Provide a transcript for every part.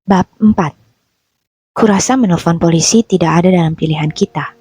Bab 4. Kurasa menelpon polisi tidak ada dalam pilihan kita.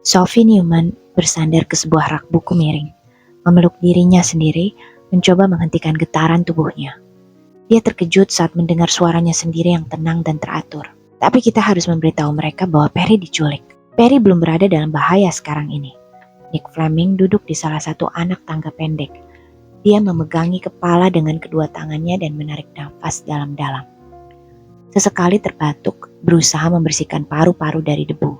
Sophie Newman bersandar ke sebuah rak buku miring, memeluk dirinya sendiri, mencoba menghentikan getaran tubuhnya. Dia terkejut saat mendengar suaranya sendiri yang tenang dan teratur. Tapi kita harus memberitahu mereka bahwa Perry diculik. Perry belum berada dalam bahaya sekarang ini. Nick Fleming duduk di salah satu anak tangga pendek. Dia memegangi kepala dengan kedua tangannya dan menarik nafas dalam-dalam. Sesekali terbatuk, berusaha membersihkan paru-paru dari debu.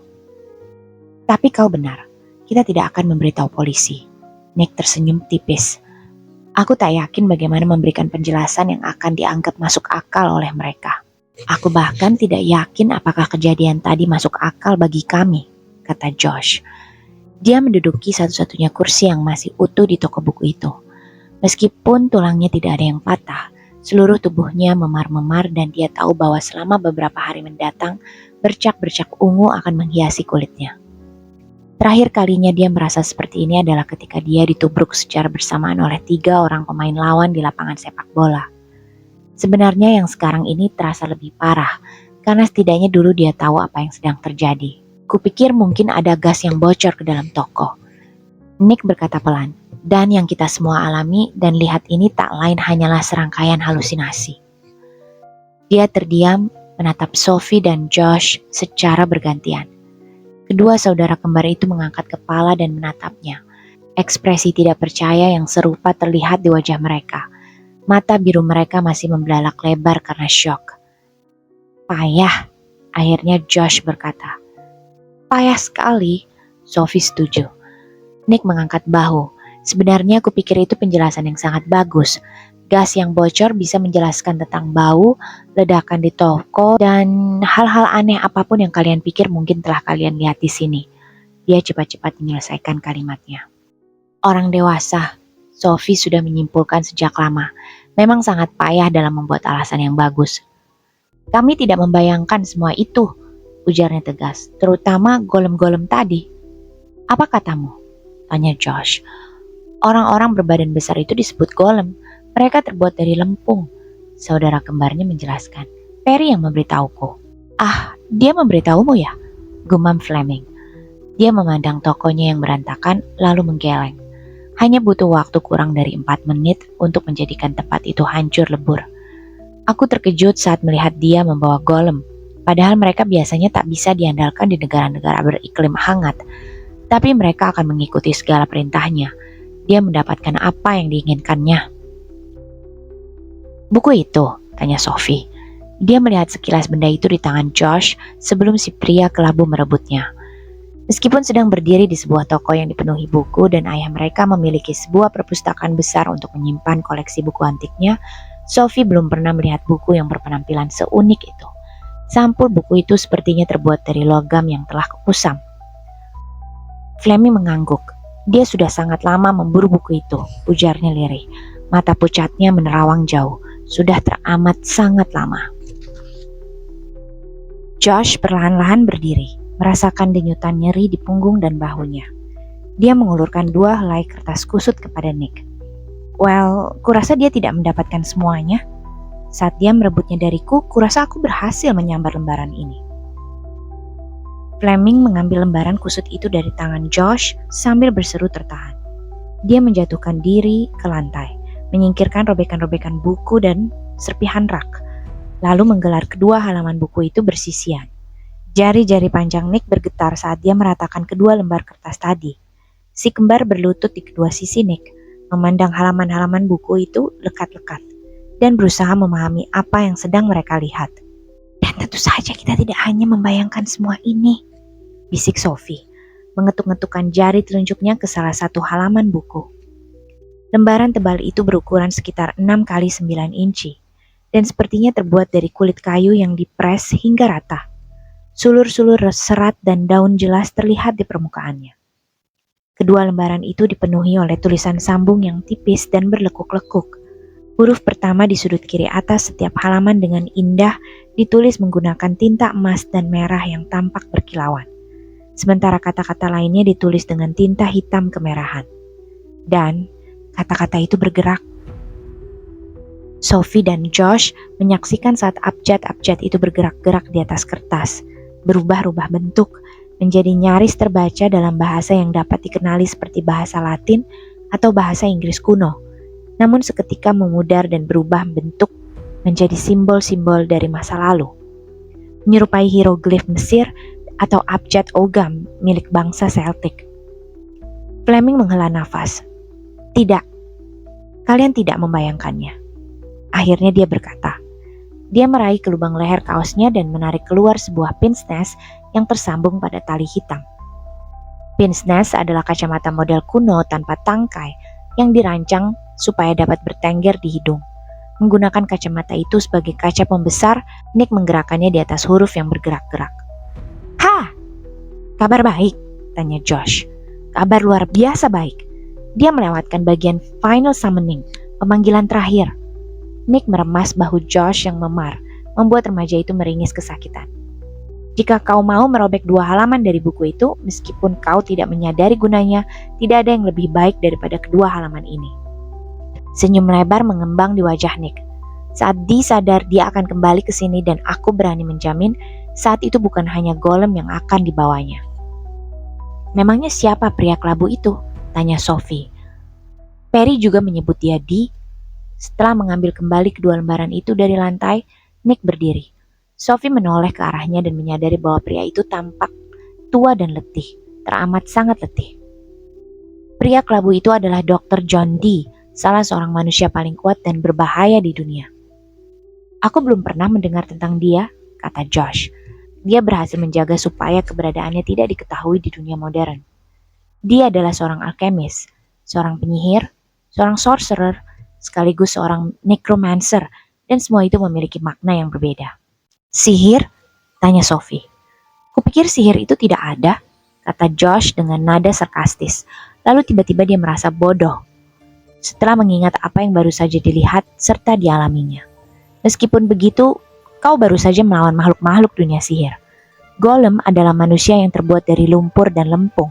Tapi kau benar, kita tidak akan memberitahu polisi. Nick tersenyum tipis. Aku tak yakin bagaimana memberikan penjelasan yang akan dianggap masuk akal oleh mereka. Aku bahkan tidak yakin apakah kejadian tadi masuk akal bagi kami, kata Josh. Dia menduduki satu-satunya kursi yang masih utuh di toko buku itu. Meskipun tulangnya tidak ada yang patah, seluruh tubuhnya memar-memar dan dia tahu bahwa selama beberapa hari mendatang, bercak-bercak ungu akan menghiasi kulitnya. Terakhir kalinya dia merasa seperti ini adalah ketika dia ditubruk secara bersamaan oleh 3 orang pemain lawan di lapangan sepak bola. Sebenarnya yang sekarang ini terasa lebih parah, karena setidaknya dulu dia tahu apa yang sedang terjadi. Kupikir mungkin ada gas yang bocor ke dalam toko. Nick berkata pelan. Dan yang kita semua alami dan lihat ini tak lain hanyalah serangkaian halusinasi. Dia terdiam menatap Sophie dan Josh secara bergantian. Kedua saudara kembar itu mengangkat kepala dan menatapnya. Ekspresi tidak percaya yang serupa terlihat di wajah mereka. Mata biru mereka masih membelalak lebar karena syok. Payah, akhirnya Josh berkata. Payah sekali, Sophie setuju. Nick mengangkat bahu. Sebenarnya aku pikir itu penjelasan yang sangat bagus. Gas yang bocor bisa menjelaskan tentang bau, ledakan di toko, dan hal-hal aneh apapun yang kalian pikir mungkin telah kalian lihat di sini. Dia cepat-cepat menyelesaikan kalimatnya. Orang dewasa, Sophie sudah menyimpulkan sejak lama, memang sangat payah dalam membuat alasan yang bagus. Kami tidak membayangkan semua itu, ujarnya tegas, terutama golem-golem tadi. Apa katamu? Tanya Josh. Orang-orang berbadan besar itu disebut golem. Mereka terbuat dari lempung. Saudara kembarnya menjelaskan. Perry yang memberitahuku. Ah, dia memberitahumu ya? Gumam Fleming. Dia memandang tokonya yang berantakan lalu menggeleng. Hanya butuh waktu kurang dari 4 menit untuk menjadikan tempat itu hancur lebur. Aku terkejut saat melihat dia membawa golem. Padahal mereka biasanya tak bisa diandalkan di negara-negara beriklim hangat. Tapi mereka akan mengikuti segala perintahnya. Dia mendapatkan apa yang diinginkannya. Buku itu, tanya Sophie. Dia melihat sekilas benda itu di tangan Josh sebelum si pria kelabu merebutnya. Meskipun sedang berdiri di sebuah toko yang dipenuhi buku dan ayah mereka memiliki sebuah perpustakaan besar untuk menyimpan koleksi buku antiknya, Sophie belum pernah melihat buku yang berpenampilan seunik itu. Sampul buku itu sepertinya terbuat dari logam yang telah kusam. Fleming mengangguk. Dia sudah sangat lama memburu buku itu, ujarnya lirih. Mata pucatnya menerawang jauh. Sudah teramat sangat lama. Josh perlahan-lahan berdiri, merasakan denyutan nyeri di punggung dan bahunya. Dia mengulurkan 2 helai kertas kusut kepada Nick. Well, kurasa dia tidak mendapatkan semuanya. Saat dia merebutnya dariku, kurasa aku berhasil menyambar lembaran ini. Fleming mengambil lembaran kusut itu dari tangan Josh sambil berseru tertahan. Dia menjatuhkan diri ke lantai, menyingkirkan robekan-robekan buku dan serpihan rak, lalu menggelar kedua halaman buku itu bersisian. Jari-jari panjang Nick bergetar saat dia meratakan kedua lembar kertas tadi. Si kembar berlutut di kedua sisi Nick, memandang halaman-halaman buku itu lekat-lekat, dan berusaha memahami apa yang sedang mereka lihat. Dan tentu saja kita tidak hanya membayangkan semua ini, bisik Sophie, mengetuk-ngetukkan jari telunjuknya ke salah satu halaman buku. Lembaran tebal itu berukuran sekitar 6 x 9 inci, dan sepertinya terbuat dari kulit kayu yang dipres hingga rata. Sulur-sulur serat dan daun jelas terlihat di permukaannya. Kedua lembaran itu dipenuhi oleh tulisan sambung yang tipis dan berlekuk-lekuk. Huruf pertama di sudut kiri atas setiap halaman dengan indah ditulis menggunakan tinta emas dan merah yang tampak berkilauan. Sementara kata-kata lainnya ditulis dengan tinta hitam kemerahan. Dan kata-kata itu bergerak. Sophie dan Josh menyaksikan saat abjad-abjad itu bergerak-gerak di atas kertas, berubah-ubah bentuk, menjadi nyaris terbaca dalam bahasa yang dapat dikenali seperti bahasa Latin atau bahasa Inggris kuno, namun seketika memudar dan berubah bentuk menjadi simbol-simbol dari masa lalu, menyerupai hieroglif Mesir atau abjad Ogham milik bangsa Celtic. Fleming menghela nafas. Tidak, kalian tidak membayangkannya. Akhirnya dia berkata. Dia meraih ke lubang leher kaosnya dan menarik keluar sebuah pince nez yang tersambung pada tali hitam. Pince nez adalah kacamata model kuno tanpa tangkai yang dirancang supaya dapat bertengger di hidung. Menggunakan kacamata itu sebagai kaca pembesar, Nick menggerakkannya di atas huruf yang bergerak-gerak. "Ha! Kabar baik?" tanya Josh. "Kabar luar biasa baik." Dia melewatkan bagian final summoning, pemanggilan terakhir. Nick meremas bahu Josh yang memar, membuat remaja itu meringis kesakitan. "Jika kau mau merobek 2 halaman dari buku itu, meskipun kau tidak menyadari gunanya, tidak ada yang lebih baik daripada kedua halaman ini." Senyum lebar mengembang di wajah Nick. Saat disadar dia akan kembali ke sini dan aku berani menjamin saat itu bukan hanya golem yang akan dibawanya. "Memangnya siapa pria kelabu itu?" tanya Sophie. Perry juga menyebut dia Di. Setelah mengambil kembali kedua lembaran itu dari lantai, Nick berdiri. Sophie menoleh ke arahnya dan menyadari bahwa pria itu tampak tua dan letih, teramat sangat letih. Pria kelabu itu adalah Dr. John Dee, salah seorang manusia paling kuat dan berbahaya di dunia. "Aku belum pernah mendengar tentang dia," kata Josh. Dia berhasil menjaga supaya keberadaannya tidak diketahui di dunia modern. Dia adalah seorang alkemis, seorang penyihir, seorang sorcerer, sekaligus seorang necromancer, dan semua itu memiliki makna yang berbeda. "Sihir?" tanya Sophie. "Kupikir sihir itu tidak ada," kata Josh dengan nada sarkastis. Lalu tiba-tiba dia merasa bodoh setelah mengingat apa yang baru saja dilihat serta dialaminya. Meskipun begitu, kau baru saja melawan makhluk-makhluk dunia sihir. Golem adalah manusia yang terbuat dari lumpur dan lempung,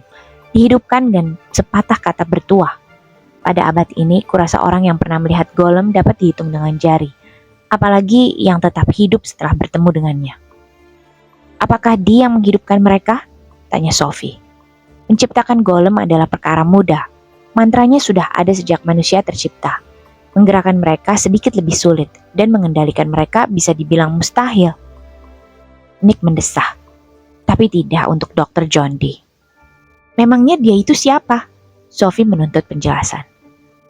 dihidupkan dan sepatah kata bertuah. Pada abad ini, kurasa orang yang pernah melihat golem dapat dihitung dengan jari, apalagi yang tetap hidup setelah bertemu dengannya. "Apakah dia yang menghidupkan mereka?" tanya Sophie. "Menciptakan golem adalah perkara mudah. Mantranya sudah ada sejak manusia tercipta. Menggerakkan mereka sedikit lebih sulit, dan mengendalikan mereka bisa dibilang mustahil." Nick mendesah, tapi tidak untuk Dr. John Dee. "Memangnya dia itu siapa?" Sophie menuntut penjelasan.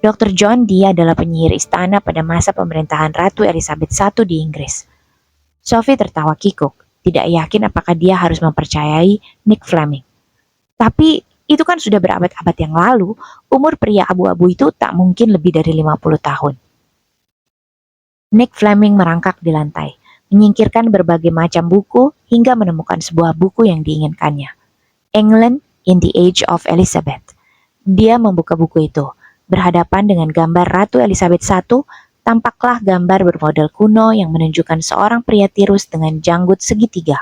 Dr. John Dee adalah penyihir istana pada masa pemerintahan Ratu Elizabeth I di Inggris. Sophie tertawa kikuk, tidak yakin apakah dia harus mempercayai Nick Fleming. Tapi itu kan sudah berabad-abad yang lalu, umur pria abu-abu itu tak mungkin lebih dari 50 tahun. Nick Fleming merangkak di lantai, menyingkirkan berbagai macam buku hingga menemukan sebuah buku yang diinginkannya. England in the Age of Elizabeth. Dia membuka buku itu. Berhadapan dengan gambar Ratu Elizabeth I, tampaklah gambar bermodel kuno yang menunjukkan seorang pria tirus dengan janggut segitiga.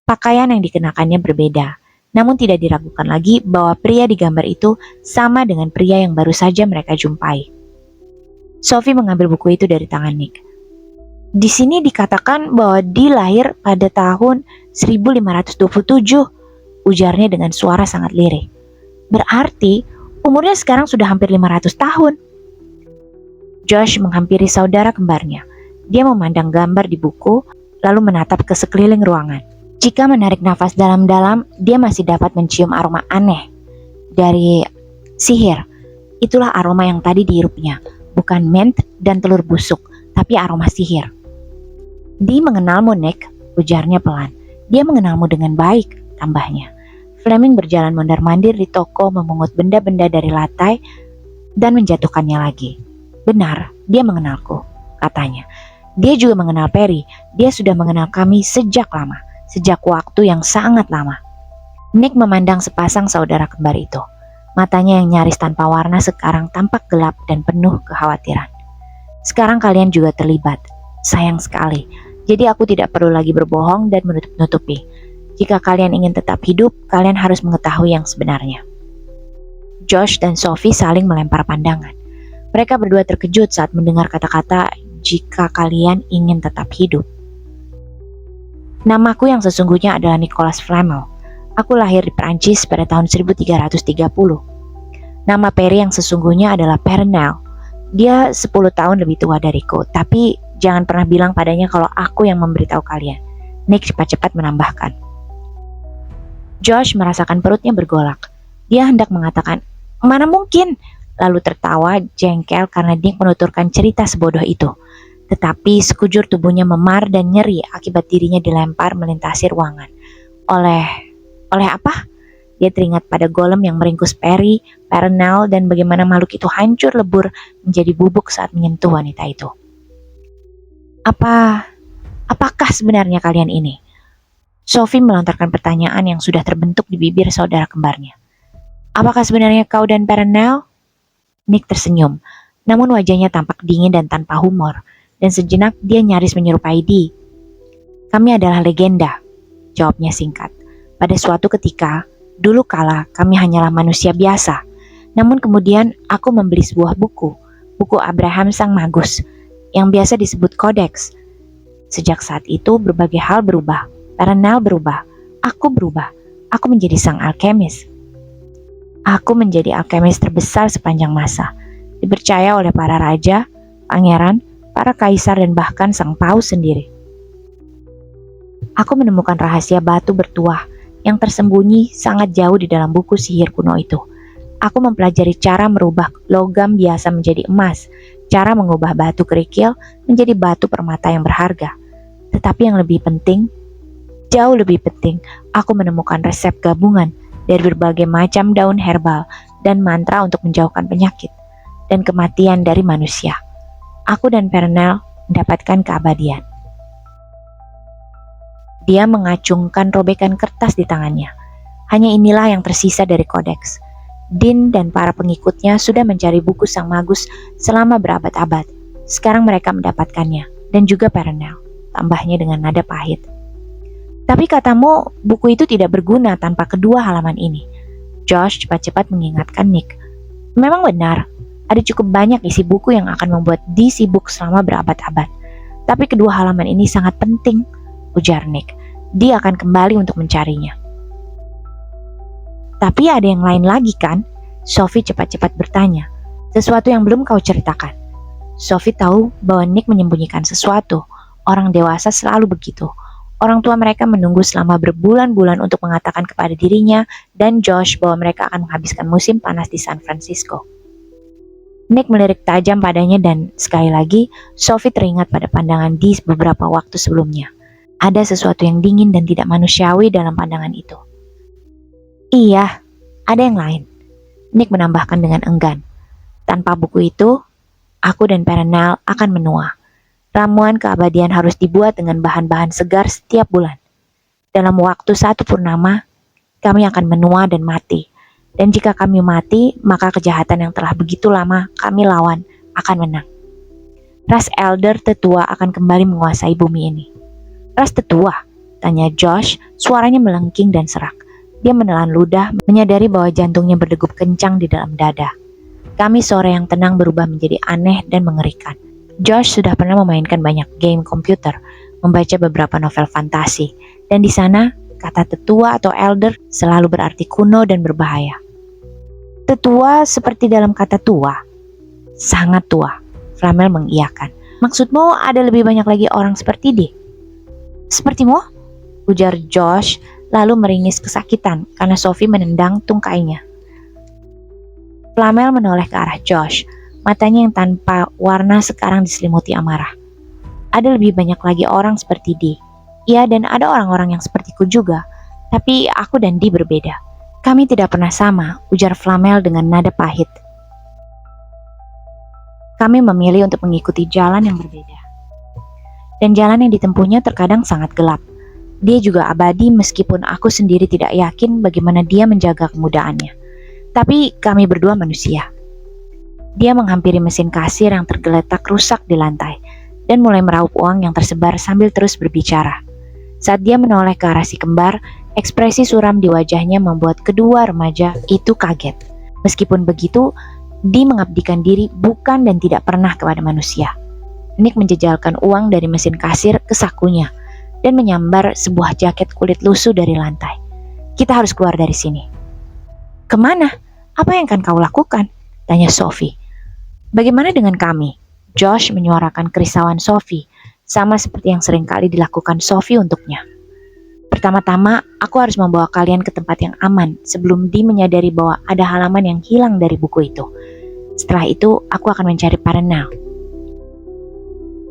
Pakaian yang dikenakannya berbeda, namun tidak diragukan lagi bahwa pria di gambar itu sama dengan pria yang baru saja mereka jumpai. Sophie mengambil buku itu dari tangan Nick. "Di sini dikatakan bahwa dia lahir pada tahun 1527, ujarnya dengan suara sangat lirih. "Berarti umurnya sekarang sudah hampir 500 tahun. Josh menghampiri saudara kembarnya. Dia memandang gambar di buku, lalu menatap ke sekeliling ruangan. Jika menarik nafas dalam-dalam, dia masih dapat mencium aroma aneh dari sihir. Itulah aroma yang tadi dihirupnya, bukan mint dan telur busuk, tapi aroma sihir. "Dia mengenalmu, Nick," ujarnya pelan. "Dia mengenalmu dengan baik," tambahnya. Fleming berjalan mondar-mandir di toko memungut benda-benda dari lantai dan menjatuhkannya lagi. "Benar, dia mengenalku," katanya. "Dia juga mengenal Perry. Dia sudah mengenal kami sejak lama. Sejak waktu yang sangat lama." Nick memandang sepasang saudara kembar itu. Matanya yang nyaris tanpa warna sekarang tampak gelap dan penuh kekhawatiran. "Sekarang kalian juga terlibat. Sayang sekali. Jadi aku tidak perlu lagi berbohong dan menutup-nutupi. Jika kalian ingin tetap hidup, kalian harus mengetahui yang sebenarnya." Josh dan Sophie saling melempar pandangan. Mereka berdua terkejut saat mendengar kata-kata jika kalian ingin tetap hidup. Namaku yang sesungguhnya adalah Nicolas Flamel. Aku lahir di Prancis pada tahun 1330. Nama Perry yang sesungguhnya adalah Perenelle. Dia 10 tahun lebih tua dariku, tapi jangan pernah bilang padanya kalau aku yang memberitahu kalian. Nick cepat-cepat menambahkan. Josh merasakan perutnya bergolak. Dia hendak mengatakan, "Mana mungkin?" Lalu tertawa jengkel karena Nick menuturkan cerita sebodoh itu. Tetapi sekujur tubuhnya memar dan nyeri akibat dirinya dilempar melintasi ruangan. Oleh apa? Dia teringat pada golem yang meringkus Perry, Perenelle, dan bagaimana makhluk itu hancur lebur menjadi bubuk saat menyentuh wanita itu. Apakah sebenarnya kalian ini? Sophie melontarkan pertanyaan yang sudah terbentuk di bibir saudara kembarnya. Apakah sebenarnya kau dan Perenelle? Nick tersenyum, namun wajahnya tampak dingin dan tanpa humor, dan sejenak dia nyaris menyerupai Dee. Kami adalah legenda, jawabnya singkat. Pada suatu ketika, dulu kala kami hanyalah manusia biasa. Namun kemudian aku membeli sebuah buku Abraham Sang Magus, yang biasa disebut Codex. Sejak saat itu berbagai hal berubah. Perenelle berubah, aku berubah. Aku menjadi sang alkemis. Aku menjadi alkemis terbesar sepanjang masa, dipercaya oleh para raja, pangeran, para kaisar, dan bahkan sang paus sendiri. Aku menemukan rahasia batu bertuah yang tersembunyi sangat jauh di dalam buku sihir kuno itu. Aku mempelajari cara merubah logam biasa menjadi emas, cara mengubah batu kerikil menjadi batu permata yang berharga. Tetapi yang lebih penting, jauh lebih penting, aku menemukan resep gabungan dari berbagai macam daun herbal dan mantra untuk menjauhkan penyakit dan kematian dari manusia. Aku dan Perenelle mendapatkan keabadian. Dia mengacungkan robekan kertas di tangannya. Hanya inilah yang tersisa dari kodeks. Dean dan para pengikutnya sudah mencari buku Sang Magus selama berabad-abad. Sekarang mereka mendapatkannya, dan juga Perenelle, tambahnya dengan nada pahit. Tapi katamu buku itu tidak berguna tanpa kedua halaman ini. Josh cepat-cepat mengingatkan Nick. Memang benar, ada cukup banyak isi buku yang akan membuat Dee sibuk selama berabad-abad. Tapi kedua halaman ini sangat penting, ujar Nick. Dia akan kembali untuk mencarinya. Tapi ada yang lain lagi kan? Sophie cepat-cepat bertanya. Sesuatu yang belum kau ceritakan. Sophie tahu bahwa Nick menyembunyikan sesuatu. Orang dewasa selalu begitu. Orang tua mereka menunggu selama berbulan-bulan untuk mengatakan kepada dirinya dan Josh bahwa mereka akan menghabiskan musim panas di San Francisco. Nick melirik tajam padanya dan sekali lagi Sophie teringat pada pandangan Dee beberapa waktu sebelumnya. Ada sesuatu yang dingin dan tidak manusiawi dalam pandangan itu. Iya, ada yang lain. Nick menambahkan dengan enggan. Tanpa buku itu, aku dan Perenelle akan menua. Ramuan keabadian harus dibuat dengan bahan-bahan segar setiap bulan. Dalam waktu 1 purnama, kami akan menua dan mati. Dan jika kami mati, maka kejahatan yang telah begitu lama kami lawan akan menang. Ras Elder tetua akan kembali menguasai bumi ini. Ras tetua? Tanya Josh, suaranya melengking dan serak. Dia menelan ludah, menyadari bahwa jantungnya berdegup kencang di dalam dada. Kami sore yang tenang berubah menjadi aneh dan mengerikan. Josh sudah pernah memainkan banyak game komputer, membaca beberapa novel fantasi, dan di sana kata tetua atau elder selalu berarti kuno dan berbahaya. Tetua seperti dalam kata tua? Sangat tua, Flamel mengiyakan. Maksudmu ada lebih banyak lagi orang seperti Dee? Sepertimu? Ujar Josh, lalu meringis kesakitan karena Sophie menendang tungkainya. Flamel menoleh ke arah Josh. Matanya yang tanpa warna sekarang diselimuti amarah. Ada lebih banyak lagi orang seperti Dee. Ya, dan ada orang-orang yang sepertiku juga. Tapi aku dan Dee berbeda. Kami tidak pernah sama, ujar Flamel dengan nada pahit. Kami memilih untuk mengikuti jalan yang berbeda. Dan jalan yang ditempuhnya terkadang sangat gelap. Dia juga abadi meskipun aku sendiri tidak yakin bagaimana dia menjaga kemudaannya. Tapi kami berdua manusia. Dia menghampiri mesin kasir yang tergeletak rusak di lantai dan mulai meraup uang yang tersebar sambil terus berbicara. Saat dia menoleh ke arah si kembar, ekspresi suram di wajahnya membuat kedua remaja itu kaget. Meskipun begitu, Dee mengabdikan diri bukan dan tidak pernah kepada manusia. Nick menjejalkan uang dari mesin kasir ke sakunya dan menyambar sebuah jaket kulit lusuh dari lantai. Kita harus keluar dari sini. Kemana? Apa yang akan kau lakukan? Tanya Sophie. Bagaimana dengan kami? Josh menyuarakan kerisauan Sophie, sama seperti yang sering kali dilakukan Sophie untuknya. Pertama-tama, aku harus membawa kalian ke tempat yang aman sebelum Dee menyadari bahwa ada halaman yang hilang dari buku itu. Setelah itu, aku akan mencari Parenal.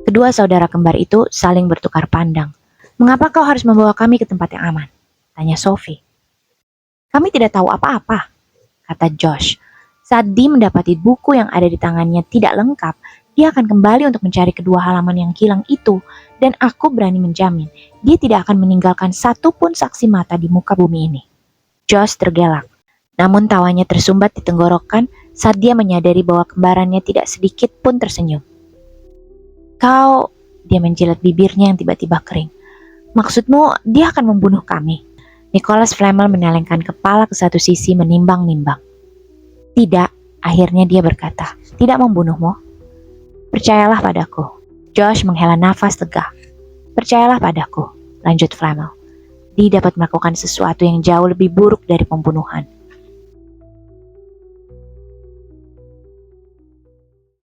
Kedua saudara kembar itu saling bertukar pandang. Mengapa kau harus membawa kami ke tempat yang aman? Tanya Sophie. Kami tidak tahu apa-apa, kata Josh. Saat Dee mendapati buku yang ada di tangannya tidak lengkap, dia akan kembali untuk mencari kedua halaman yang hilang itu, dan aku berani menjamin, dia tidak akan meninggalkan satupun saksi mata di muka bumi ini. Josh tergelak, namun tawanya tersumbat di tenggorokan saat dia menyadari bahwa kembarannya tidak sedikit pun tersenyum. Kau, dia menjilat bibirnya yang tiba-tiba kering. Maksudmu, dia akan membunuh kami? Nicholas Flamel menelengkan kepala ke satu sisi menimbang-nimbang. Tidak, akhirnya dia berkata, tidak membunuhmu. Percayalah padaku. Josh menghela nafas lega. Percayalah padaku, lanjut Flamel. Dia dapat melakukan sesuatu yang jauh lebih buruk dari pembunuhan.